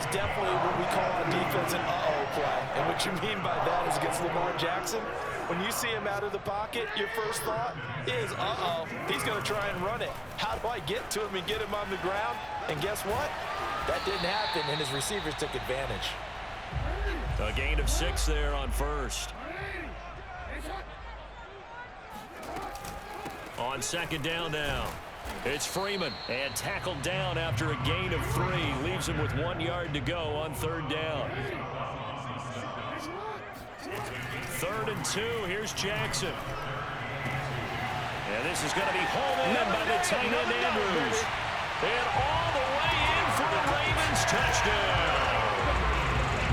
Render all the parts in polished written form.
is definitely what we call on defense an uh-oh play. And what you mean by that is against Lamar Jackson, when you see him out of the pocket, your first thought is, uh-oh, he's going to try and run it. How do I get to him and get him on the ground? And guess what? That didn't happen, and his receivers took advantage. A gain of 6 there on first. On second down now, it's Freeman, and tackled down after a gain of 3. Leaves him with 1 yard to go on third down. 3rd and 2, here's Jackson. And this is going to be hauled in by the tight end Andrews. And all the way in for the Ravens touchdown.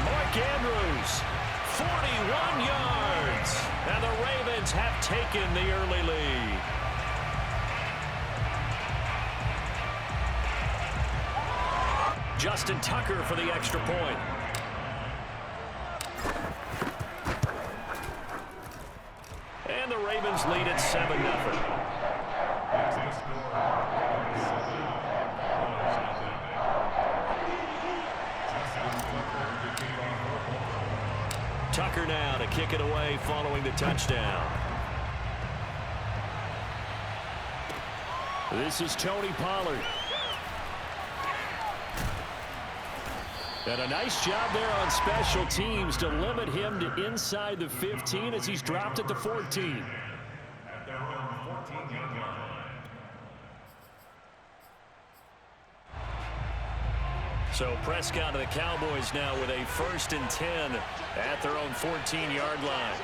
Mark Andrews, 41 yards. And the Ravens have taken the early lead. Justin Tucker for the extra point. And the Ravens lead at 7-0. Tucker now to kick it away following the touchdown. This is Tony Pollard. And a nice job there on special teams to limit him to inside the 15 as he's dropped at the 14. So Prescott of the Cowboys now with a 1st and 10 at their own 14-yard line.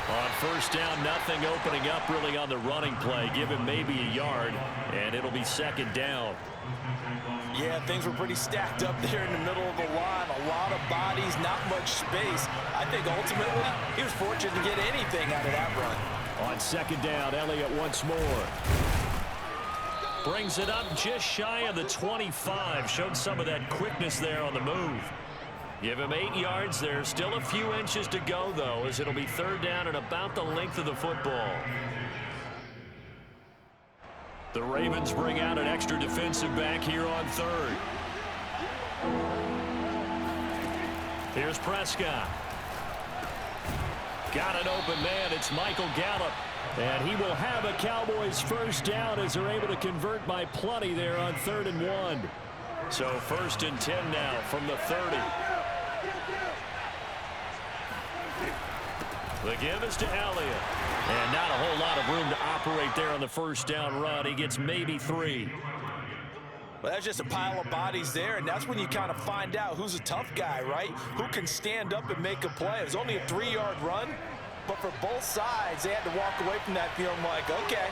On first down, nothing opening up really on the running play. Give him maybe a yard, and it'll be 2nd down. Yeah, things were pretty stacked up there in the middle of the line. A lot of bodies, not much space. I think ultimately he was fortunate to get anything out of that run. On 2nd down, Elliott once more. Brings it up just shy of the 25. Showed some of that quickness there on the move. Give him 8 yards there. Still a few inches to go, though, as it'll be 3rd down and about the length of the football. The Ravens bring out an extra defensive back here on 3rd. Here's Prescott. Got an open man. It's Michael Gallup. And he will have a Cowboys 1st down as they're able to convert by plenty there on 3rd and 1. So 1st and 10 now from the 30. The give is to Elliott. And not a whole lot of room to operate there on the 1st down run. He gets maybe 3. Well, that's just a pile of bodies there, and that's when you kind of find out who's a tough guy, right? Who can stand up and make a play. It was only a 3-yard run, but for both sides, they had to walk away from that feeling like, okay,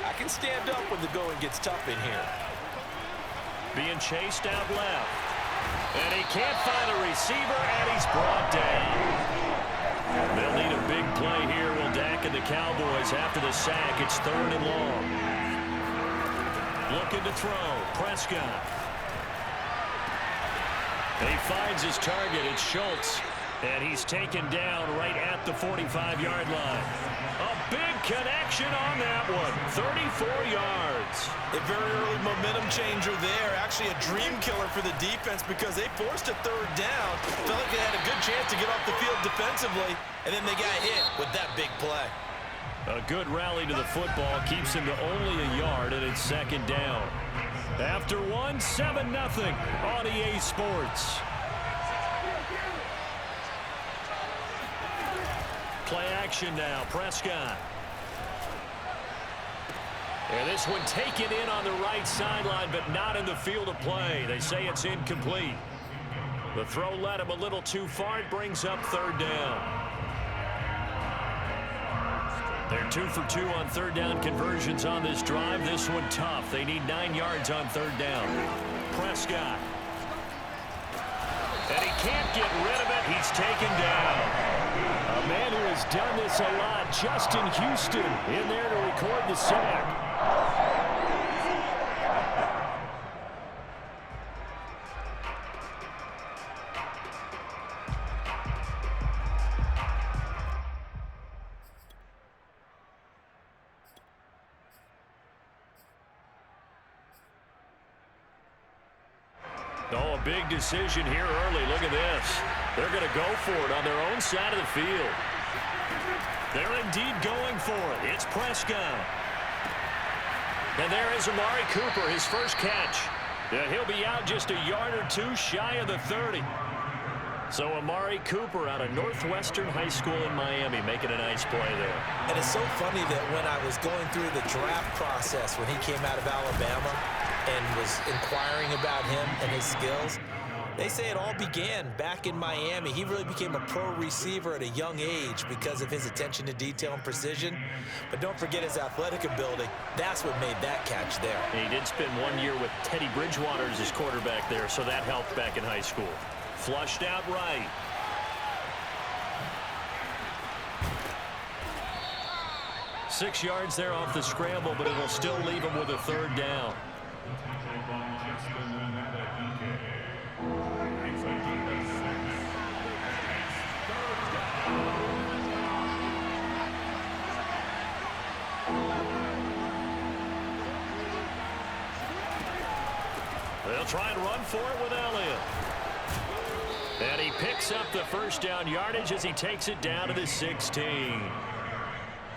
I can stand up when the going gets tough in here. Being chased out left. And he can't find a receiver, and he's brought down. They'll need a big play here. Will Dak and the Cowboys after the sack. It's 3rd and long. Looking to throw. Prescott. And he finds his target. It's Schultz. And he's taken down right at the 45-yard line. A big connection on that one. 34 yards. A very early momentum changer there. Actually a dream killer for the defense because they forced a 3rd down. Felt like they had a good chance to get off the field defensively, and then they got hit with that big play. A good rally to the football keeps him to only a yard, and it's 2nd down. After 1, 7-0 on EA Sports. Play action now, Prescott. And this one taken in on the right sideline, but not in the field of play. They say it's incomplete. The throw led him a little too far. It brings up 3rd down. They're 2 for 2 on 3rd down conversions on this drive. This one tough. They need 9 yards on 3rd down. Prescott. And he can't get rid of it. He's taken down. A man who has done this a lot, Justin Houston, in there to record the sack. Oh, a big decision here early. Look at this. They're going to go for it on their own side of the field. They're indeed going for it. It's Prescott. And there is Amari Cooper, his first catch. Yeah, he'll be out just a yard or two shy of the 30. So Amari Cooper out of Northwestern High School in Miami making a nice play there. And it's so funny that when I was going through the draft process when he came out of Alabama and was inquiring about him and his skills, they say it all began back in Miami. He really became a pro receiver at a young age because of his attention to detail and precision. But don't forget his athletic ability. That's what made that catch there. He did spend 1 year with Teddy Bridgewater as his quarterback there, so that helped back in high school. Flushed out right. Six yards there off the scramble, but it will still leave him with a third down. They'll try and run for it with Elliott. And he picks up the first down yardage as he takes it down to the 16.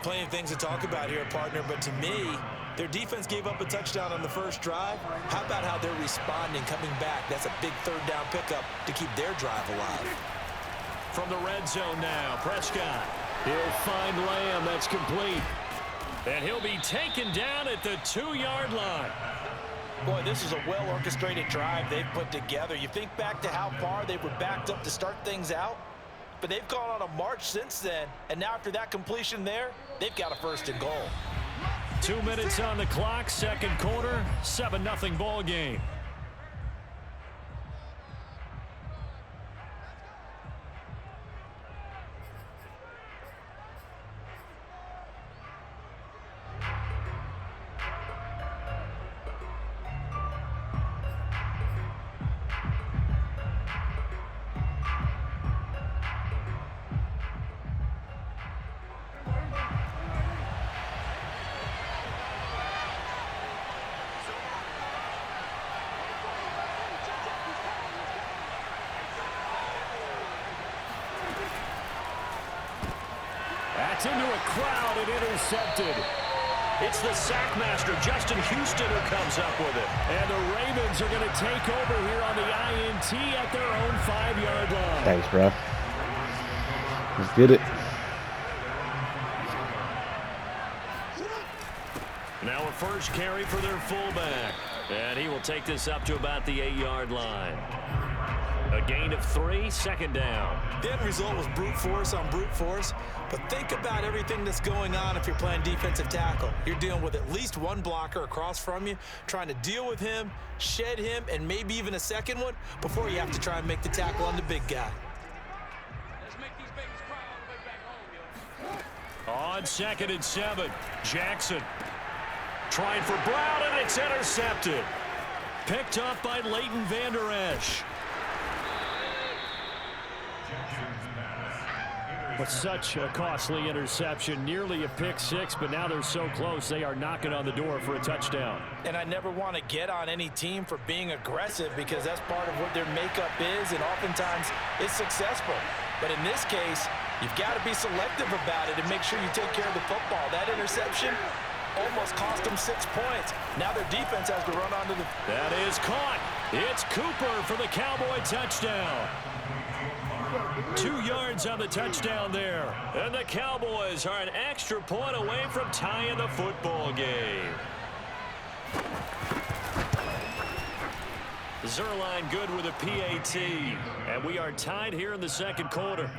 Plenty of things to talk about here, partner, but to me, their defense gave up a touchdown on the first drive. How about how they're responding, coming back? That's a big third down pickup to keep their drive alive. From the red zone now, Prescott. He'll find Lamb. That's complete. And he'll be taken down at the 2-yard line. Boy, this is a well-orchestrated drive they've put together. You think back to how far they were backed up to start things out, but they've gone on a march since then, and now after that completion there, they've got a first and goal. 2 minutes on the clock, second quarter, 7-0 ball game. That's into a crowd and intercepted. It's the sackmaster, Justin Houston, who comes up with it. And the Ravens are going to take over here on the INT at their own 5-yard line. Thanks, bro. Let's get it. Now a first carry for their fullback. And he will take this up to about the 8-yard line. A gain of 3, second down. The end result was brute force on brute force, but think about everything that's going on if you're playing defensive tackle. You're dealing with at least one blocker across from you, trying to deal with him, shed him, and maybe even a second one before you have to try and make the tackle on the big guy. Let's make these babies cry all the way back home, yo. On 2nd and 7, Jackson trying for Brown, and it's intercepted. Picked up by Leighton Vander Esch. But such a costly interception, nearly a pick six, but now they're so close they are knocking on the door for a touchdown. And I never want to get on any team for being aggressive because that's part of what their makeup is, and oftentimes it's successful. But in this case, you've got to be selective about it and make sure you take care of the football. That interception almost cost them 6 points. Now their defense has to run onto the... That is caught. It's Cooper for the Cowboy touchdown. 2 yards on the touchdown there. And the Cowboys are an extra point away from tying the football game. Zerline good with a PAT. And we are tied here in the second quarter.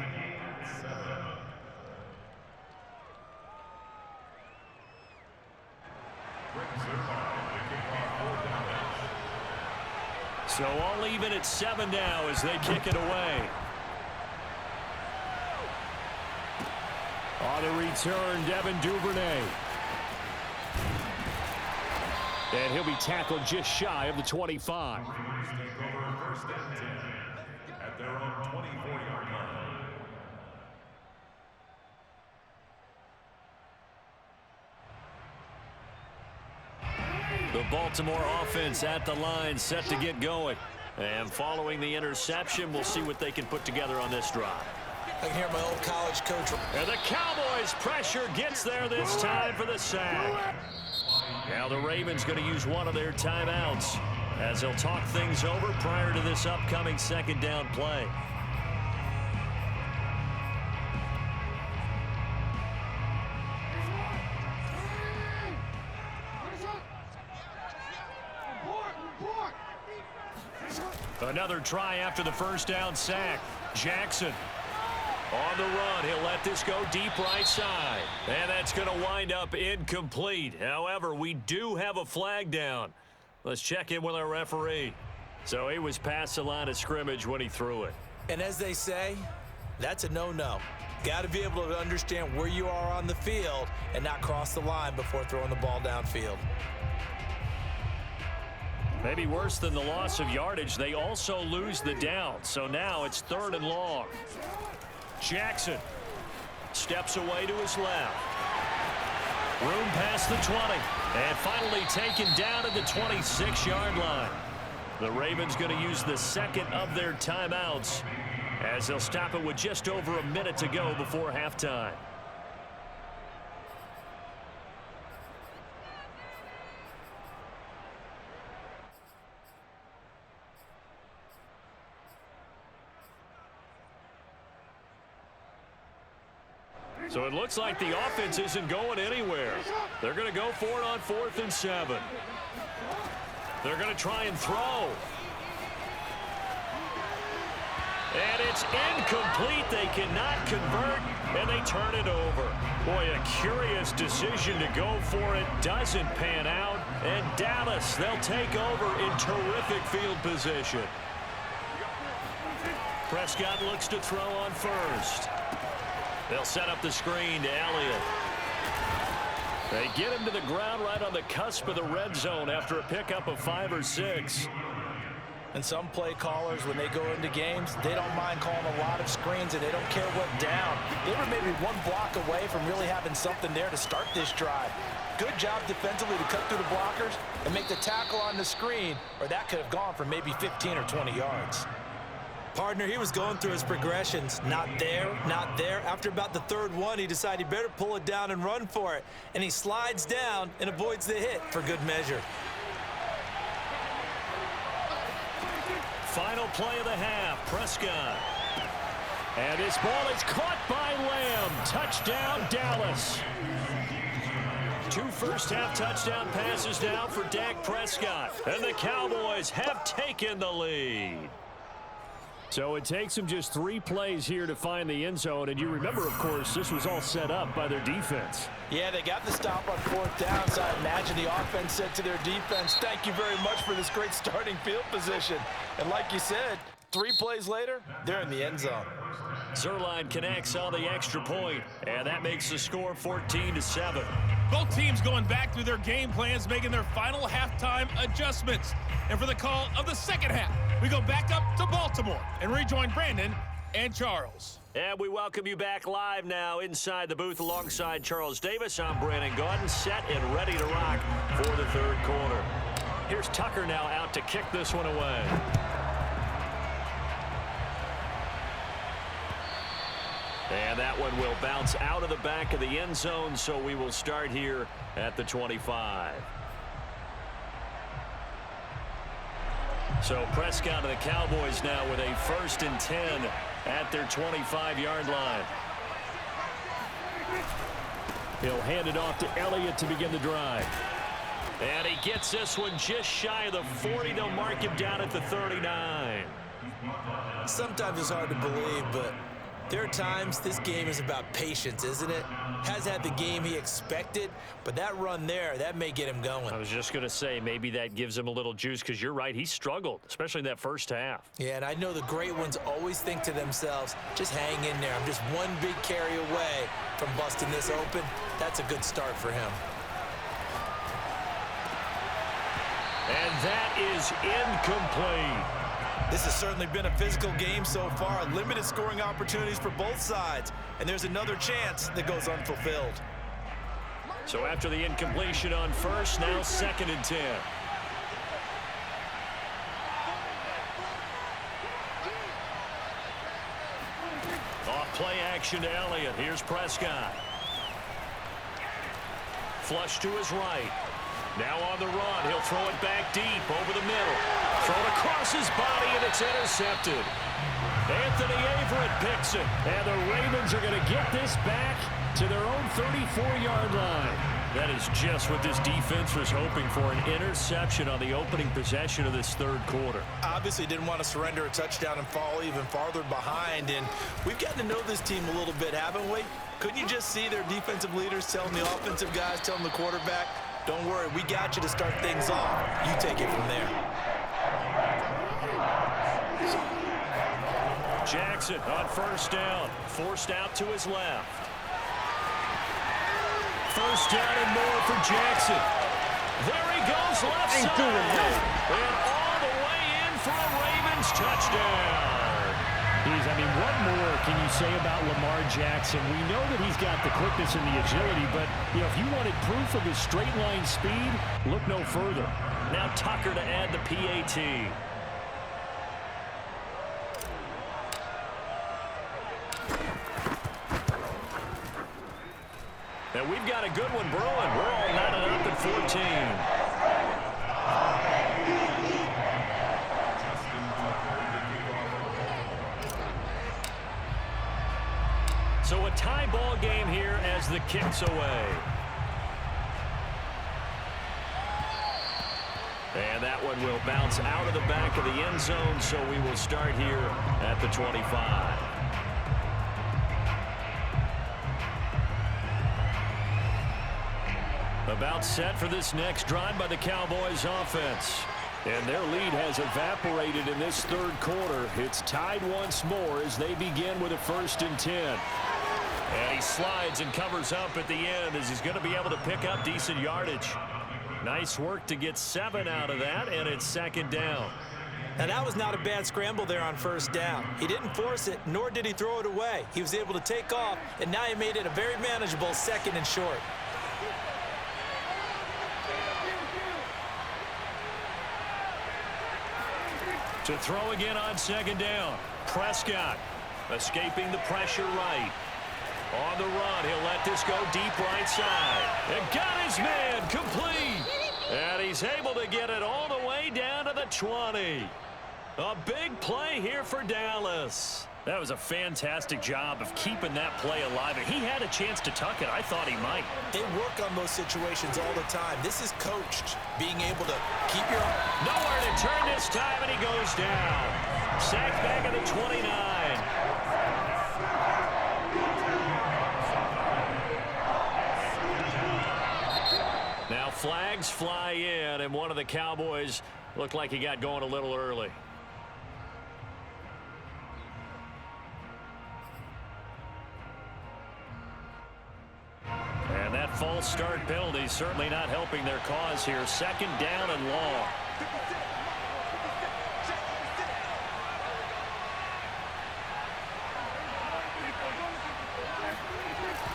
So all even at 7 now as they kick it away. On the return, Devin Duvernay. And he'll be tackled just shy of the 25. At their own 24-yard line. The Baltimore offense at the line, set to get going. And following the interception, we'll see what they can put together on this drive. I can hear my old college coach. And the Cowboys' pressure gets there this time for the sack. Now the Ravens going to use one of their timeouts as they'll talk things over prior to this upcoming second down play. Another try after the first down sack. Jackson on the run. He'll let this go deep right side. And that's going to wind up incomplete. However, we do have a flag down. Let's check in with our referee. So he was past the line of scrimmage when he threw it. And as they say, that's a no-no. Got to be able to understand where you are on the field and not cross the line before throwing the ball downfield. Maybe worse than the loss of yardage, they also lose the down. So now it's 3rd and long. Jackson steps away to his left. Room past the 20. And finally taken down at the 26-yard line. The Ravens going to use the second of their timeouts as they'll stop it with just over a minute to go before halftime. So it looks like the offense isn't going anywhere. They're going to go for it on 4th and 7. They're going to try and throw. And it's incomplete. They cannot convert, and they turn it over. Boy, a curious decision to go for it. Doesn't pan out. And Dallas, they'll take over in terrific field position. Prescott looks to throw on first. They'll set up the screen to Elliott. They get him to the ground right on the cusp of the red zone after a pickup of 5 or 6. And some play callers, when they go into games, they don't mind calling a lot of screens, and they don't care what down. They were maybe one block away from really having something there to start this drive. Good job defensively to cut through the blockers and make the tackle on the screen, or that could have gone for maybe 15 or 20 yards. Partner, he was going through his progressions. Not there, not there. After about the 3rd one, he decided he better pull it down and run for it. And he slides down and avoids the hit for good measure. Final play of the half, Prescott. And his ball is caught by Lamb. Touchdown, Dallas. 2 first-half touchdown passes now for Dak Prescott. And the Cowboys have taken the lead. So it takes them just 3 plays here to find the end zone. And you remember, of course, this was all set up by their defense. Yeah, they got the stop on 4th down, so I imagine the offense said to their defense, thank you very much for this great starting field position. And like you said, 3 plays later, they're in the end zone. Zerline connects on the extra point, and that makes the score 14-7. Both teams going back through their game plans, making their final halftime adjustments. And for the call of the second half, we go back up to Baltimore and rejoin Brandon and Charles. And we welcome you back live now inside the booth alongside Charles Davis. I'm Brandon Gaudin, set and ready to rock for the 3rd quarter. Here's Tucker now out to kick this one away. And that one will bounce out of the back of the end zone, so we will start here at the 25. So Prescott and the Cowboys now with a 1st and 10 at their 25-yard line. He'll hand it off to Elliott to begin the drive. And he gets this one just shy of the 40. They'll mark him down at the 39. Sometimes it's hard to believe, but there are times this game is about patience, isn't it? Has had the game he expected, but that run there, that may get him going. I was just going to say, maybe that gives him a little juice, because you're right, he struggled, especially in that first half. Yeah, and I know the great ones always think to themselves, just hang in there. I'm just one big carry away from busting this open. That's a good start for him. And that is incomplete. This has certainly been a physical game so far. Limited scoring opportunities for both sides. And there's another chance that goes unfulfilled. So after the incompletion on first, now 2nd and 10. action to Elliott. Here's Prescott. Flush to his right. Now on the run. He'll throw it back deep over the middle. Throw it across his body, and it's intercepted. Anthony Averett picks it. And the Ravens are going to get this back to their own 34-yard line. That is just what this defense was hoping for, an interception on the opening possession of this third quarter. Obviously didn't want to surrender a touchdown and fall even farther behind, and we've gotten to know this team a little bit, haven't we? Couldn't you just see their defensive leaders telling the offensive guys, telling the quarterback, don't worry, we got you to start things off. You take it from there. Jackson on first down, forced out to his left. First down and more for Jackson. There he goes, left side. And all the way in for a Ravens touchdown. I mean, what more can you say about Lamar Jackson? We know that he's got the quickness and the agility, but if you wanted proof of his straight line speed, look no further. Now Tucker to add the PAT. And we've got a good one brewing. We're all knotted up at 14. So a tie ball game here as the kick's away. And that one will bounce out of the back of the end zone, so we will start here at the 25. About set for this next drive by the Cowboys offense. And their lead has evaporated in this third quarter. It's tied once more as they begin with a 1st and 10. And he slides and covers up at the end as he's going to be able to pick up decent yardage. Nice work to get 7 out of that, and it's 2nd down. Now, that was not a bad scramble there on first down. He didn't force it, nor did he throw it away. He was able to take off, and now he made it a very manageable 2nd and short. To throw again on 2nd down. Prescott escaping the pressure right. On the run, he'll let this go deep right side. And got his man complete. And he's able to get it all the way down to the 20. A big play here for Dallas. That was a fantastic job of keeping that play alive. And he had a chance to tuck it. I thought he might. They work on those situations all the time. This is coached, being able to keep your... Nowhere to turn this time, and he goes down. Sacked back at the 29. Now flags fly in, and one of the Cowboys looked like he got going a little early. And that false start penalty certainly not helping their cause here. 2nd down and long.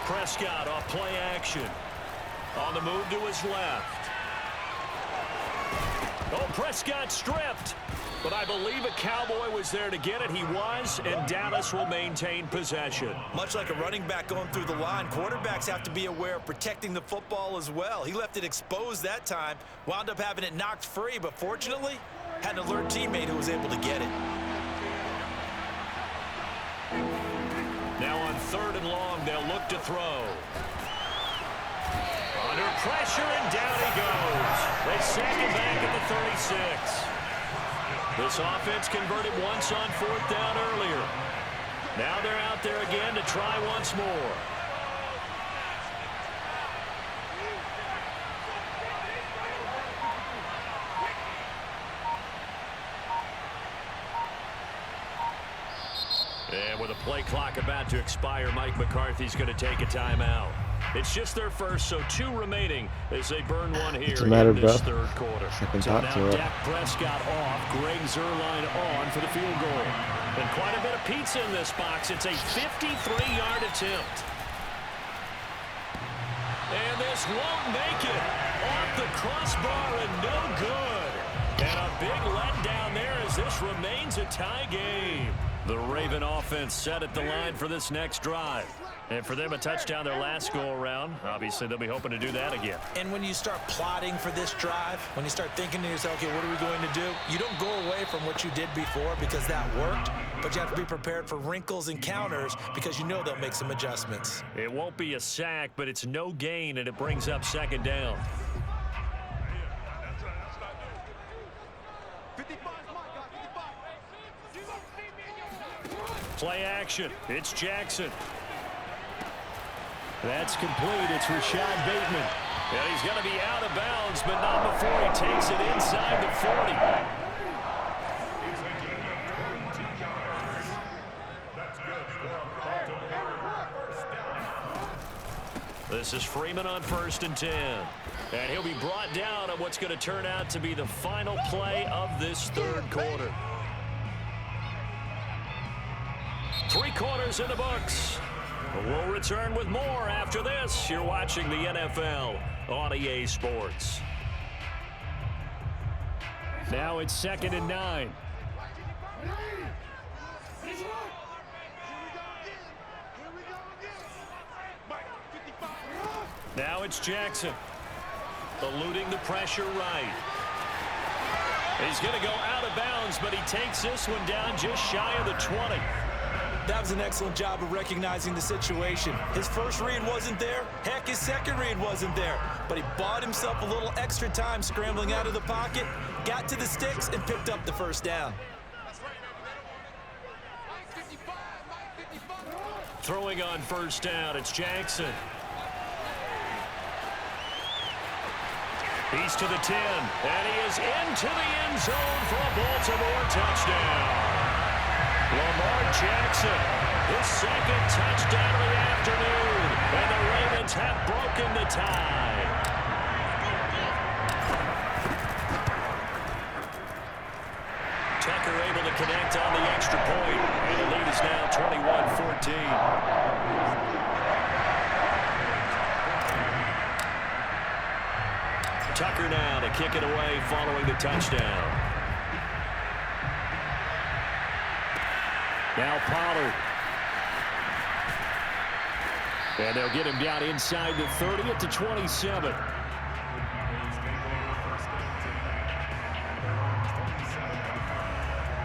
Prescott off play action. On the move to his left. Oh, Prescott stripped. But I believe a Cowboy was there to get it. He was, and Dallas will maintain possession. Much like a running back going through the line, quarterbacks have to be aware of protecting the football as well. He left it exposed that time, wound up having it knocked free, but fortunately, had an alert teammate who was able to get it. Now on 3rd and long, they'll look to throw. Under pressure, and down he goes. They sack him back at the 36. This offense converted once on 4th down earlier. Now they're out there again to try once more. And with a play clock about to expire, Mike McCarthy's going to take a timeout. It's just their first, so 2 remaining as they burn one here in this third quarter. So now Dak Prescott off, Greg Zuerlein on for the field goal. And quite a bit of pizza in this box. It's a 53-yard attempt. And this won't make it. Off the crossbar and no good. And a big letdown there as this remains a tie game. The Raven offense set at the line for this next drive. And for them, a touchdown their last go-around. Obviously, they'll be hoping to do that again. And when you start plotting for this drive, when you start thinking to yourself, okay, what are we going to do? You don't go away from what you did before because that worked, but you have to be prepared for wrinkles and counters because you know they'll make some adjustments. It won't be a sack, but it's no gain, and it brings up second down. Play action. It's Jackson. That's complete. It's Rashad Bateman. And he's going to be out of bounds, but not before he takes it inside the 40. This is Freeman on 1st and 10. And he'll be brought down on what's going to turn out to be the final play of this third quarter. 3 quarters in the books. We'll return with more after this. You're watching the NFL on EA Sports. Now it's 2nd and 9. Now it's Jackson. Eluding the pressure right. He's going to go out of bounds, but he takes this one down just shy of the 20. That was an excellent job of recognizing the situation. His first read wasn't there. Heck, his second read wasn't there. But he bought himself a little extra time scrambling out of the pocket, got to the sticks, and picked up the first down. Throwing on 1st down, it's Jackson. He's to the 10, and he is into the end zone for a Baltimore touchdown. Lamar Jackson, his 2nd touchdown of the afternoon, and the Ravens have broken the tie. Tucker able to connect on the extra point, and the lead is now 21-14. Tucker now to kick it away following the touchdown. Now Pollard. And they'll get him down inside the 30 at the 27.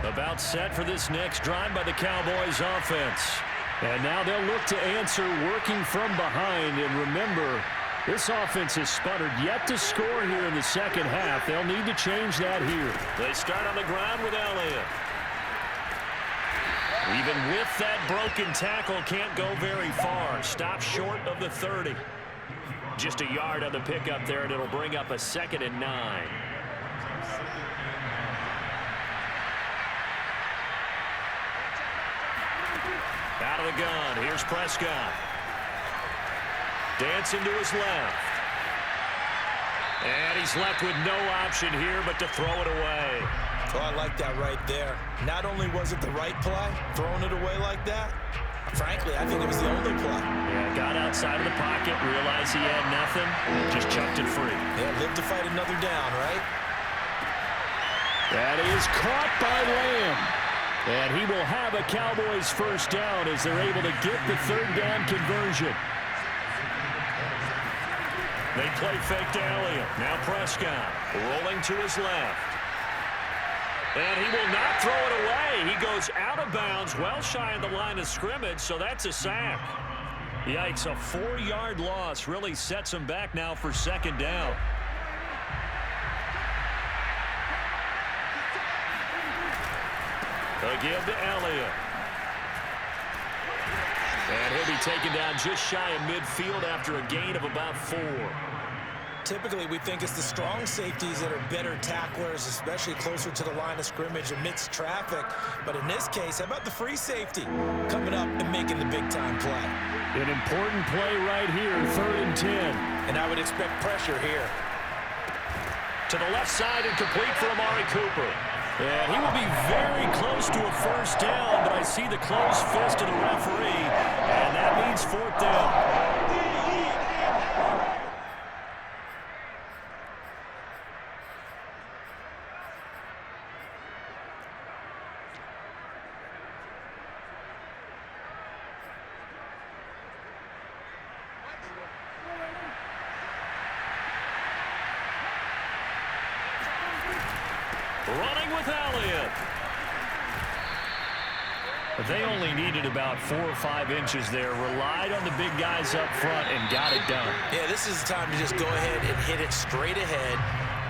About set for this next drive by the Cowboys offense. And now they'll look to answer working from behind. And remember, this offense has sputtered yet to score here in the second half. They'll need to change that here. They start on the ground with Elliott. Even with that broken tackle, can't go very far. Stop short of the 30. Just a yard on the pickup there, and it'll bring up a 2nd and 9. Out of the gun, here's Prescott. Dancing to his left. And he's left with no option here but to throw it away. Oh, I like that right there. Not only was it the right play, throwing it away like that, frankly, I think it was the only play. Yeah, got outside of the pocket, realized he had nothing, just chucked it free. Yeah, live to fight another down, right? That is caught by Lamb. And he will have a Cowboys first down as they're able to get the 3rd down conversion. They play fake to Elliott. Now Prescott rolling to his left. And he will not throw it away. He goes out of bounds, well shy of the line of scrimmage, so that's a sack. Yikes, a 4-yard loss really sets him back now for 2nd down. Again to Elliott. And he'll be taken down just shy of midfield after a gain of about 4. Typically, we think it's the strong safeties that are better tacklers, especially closer to the line of scrimmage amidst traffic. But in this case, how about the free safety coming up and making the big-time play? An important play right here, 3rd and 10. And I would expect pressure here. To the left side and complete for Amari Cooper. And he will be very close to a first down, but I see the closed fist of the referee, and that means 4th down. Running with Elliott. They only needed about 4 or 5 inches there. Relied on the big guys up front and got it done. Yeah, this is the time to just go ahead and hit it straight ahead.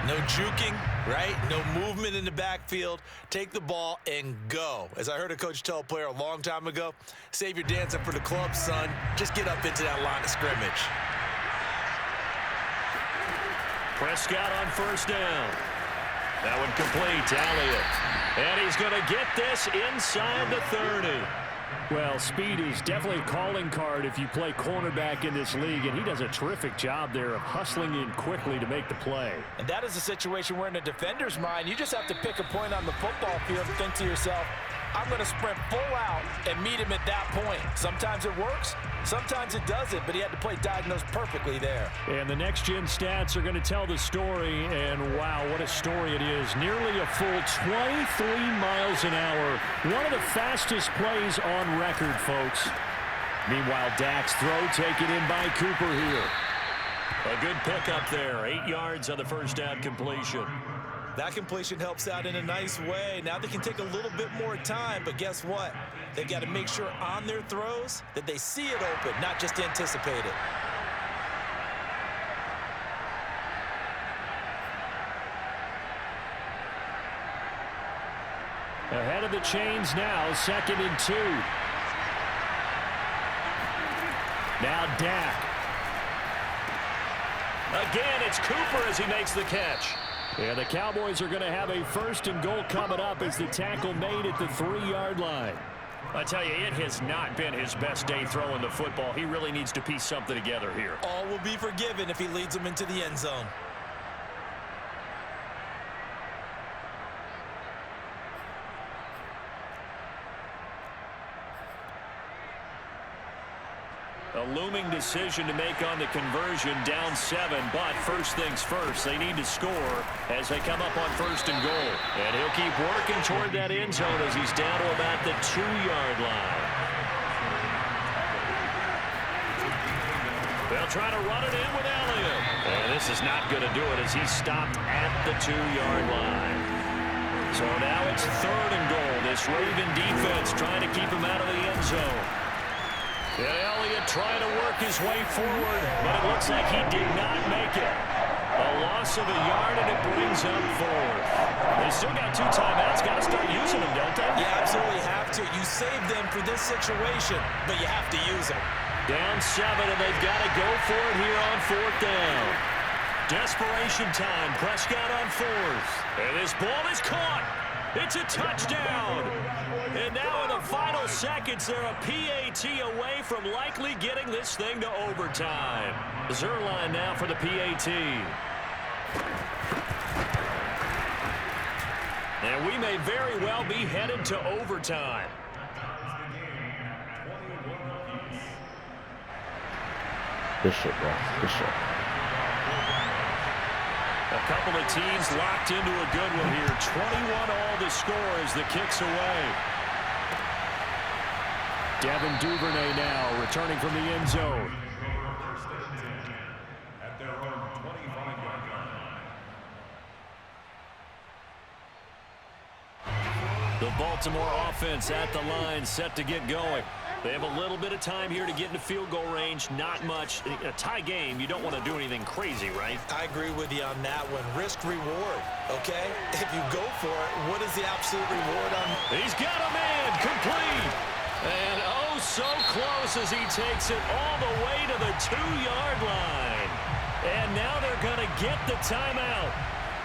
No juking, right? No movement in the backfield. Take the ball and go. As I heard a coach tell a player a long time ago, save your dancing for the club, son. Just get up into that line of scrimmage. Prescott on first down. That one complete to Elliott. And he's going to get this inside the 30. Well, speed is definitely a calling card if you play cornerback in this league, and he does a terrific job there of hustling in quickly to make the play. And that is a situation where in a defender's mind, you just have to pick a point on the football field and think to yourself, I'm going to sprint full out and meet him at that point. Sometimes it works, sometimes it doesn't, but he had to play diagnose perfectly there. And the next-gen stats are going to tell the story, and wow, what a story it is. Nearly a full 23 miles an hour. One of the fastest plays on record, folks. Meanwhile, Dak's throw taken in by Cooper here. A good pickup there. 8 yards on the first down completion. That completion helps out in a nice way. Now they can take a little bit more time, but guess what? They've got to make sure on their throws that they see it open, not just anticipate it. Ahead of the chains now, 2nd and 2. Now Dak. Again, it's Cooper as he makes the catch. Yeah, the Cowboys are going to have a 1st and goal coming up as the tackle made at the 3-yard line. I tell you, it has not been his best day throwing the football. He really needs to piece something together here. All will be forgiven if he leads them into the end zone. A looming decision to make on the conversion, down 7, but first things first, they need to score as they come up on 1st and goal. And he'll keep working toward that end zone as he's down to about the 2-yard line. They'll try to run it in with Elliott. And this is not going to do it as he's stopped at the 2-yard line. So now it's 3rd and goal. This Raven defense trying to keep him out of the end zone. And Elliott trying to work his way forward, but it looks like he did not make it. A loss of a yard, and it brings up 4th. They still got 2 timeouts. Got to start using them, don't they? You absolutely have to. You save them for this situation, but you have to use them. Down 7, and they've got to go for it here on 4th down. Desperation time. Prescott on 4th. And this ball is caught. It's a touchdown. And now in the final seconds, they're a PAT away from likely getting this thing to overtime. Zerline now for the PAT. And we may very well be headed to overtime. Bishop, bro. Bishop. A couple of teams locked into a good one here. 21 all the score as the kick's away. Devin Duvernay now returning from the end zone. At their own 25-yard line. The Baltimore offense at the line, set to get going. They have a little bit of time here to get into field goal range. Not much. A tie game, you don't want to do anything crazy, right? I agree with you on that one. Risk reward, okay? If you go for it, what is the absolute reward on? He's got a man complete. And oh, so close as he takes it all the way to the 2-yard line. And now they're going to get the timeout.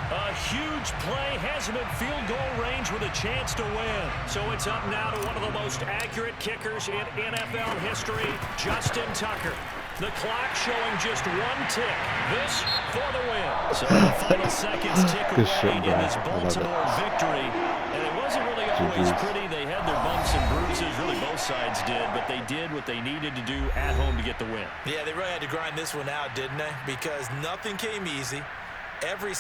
A huge play has him in field goal range with a chance to win. So it's up now to one of the most accurate kickers in NFL history, Justin Tucker. The clock showing just 1 tick. This for the win. So the final seconds tick away in this Baltimore victory. And it wasn't really always pretty. They had their bumps and bruises. Really both sides did. But they did what they needed to do at home to get the win. Yeah, they really had to grind this one out, didn't they? Because nothing came easy. Every